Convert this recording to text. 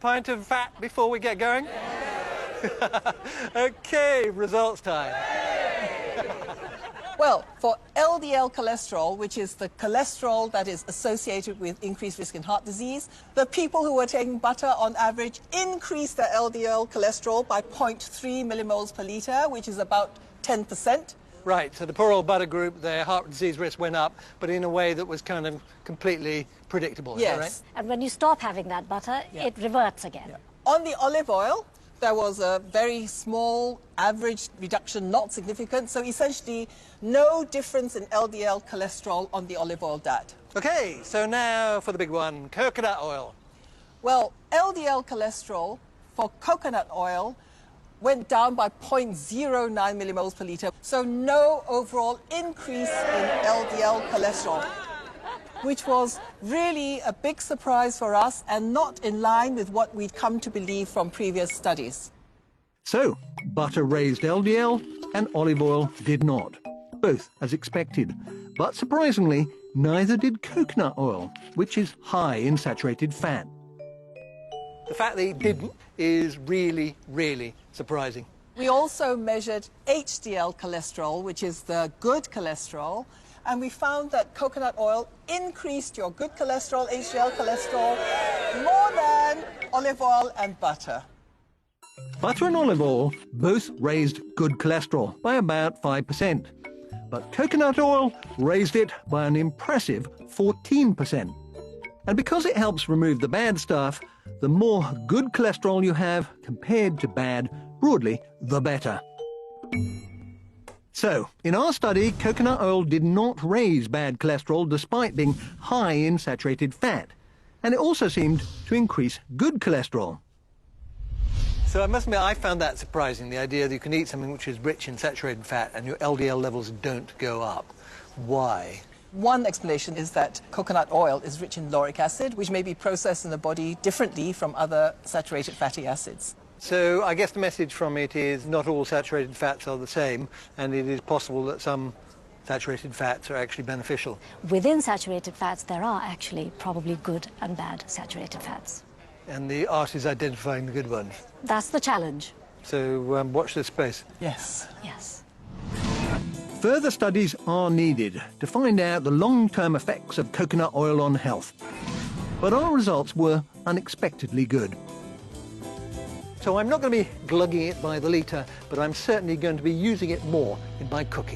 pint of fat before we get going? OK, results time. Well, for LDL cholesterol, which is the cholesterol that is associated with increased risk in heart disease, the people who were taking butter on average increased their LDL cholesterol by 0.3 millimoles per litre, which is about 10%. Right, so the poor old butter group, their heart disease risk went up, but in a way that was kind of completely predictable. Yes. Is that right? And when you stop having that butter, it reverts again. Yeah. On the olive oil, there was a very small average reduction, not significant, so essentially no difference in LDL cholesterol on the olive oil diet. OK, so now for the big one, coconut oil. Well, LDL cholesterol for coconut oil went down by 0.09 millimoles per litre, so no overall increase in LDL cholesterol, which was really a big surprise for us and not in line with what we'd come to believe from previous studies. So, butter raised LDL and olive oil did not, both as expected. But surprisingly, neither did coconut oil, which is high in saturated fat. The fact that it didn't is really, really surprising. We also measured HDL cholesterol, which is the good cholesterol, and we found that coconut oil increased your good cholesterol, HDL cholesterol, more than olive oil and butter. Butter and olive oil both raised good cholesterol by about 5%, but coconut oil raised it by an impressive 14%. And because it helps remove the bad stuff, the more good cholesterol you have compared to bad, broadly, the better. So, in our study, coconut oil did not raise bad cholesterol despite being high in saturated fat. And it also seemed to increase good cholesterol. So I must admit, I found that surprising, the idea that you can eat something which is rich in saturated fat and your LDL levels don't go up. Why? One explanation is that coconut oil is rich in lauric acid, which may be processed in the body differently from other saturated fatty acids. So I guess the message from it is not all saturated fats are the same, and it is possible that some saturated fats are actually beneficial. Within saturated fats, there are actually probably good and bad saturated fats. And the art is identifying the good ones. That's the challenge. So watch this space. Yes. Yes. Further studies are needed to find out the long-term effects of coconut oil on health. But our results were unexpectedly good. So I'm not going to be glugging it by the litre, but I'm certainly going to be using it more in my cooking.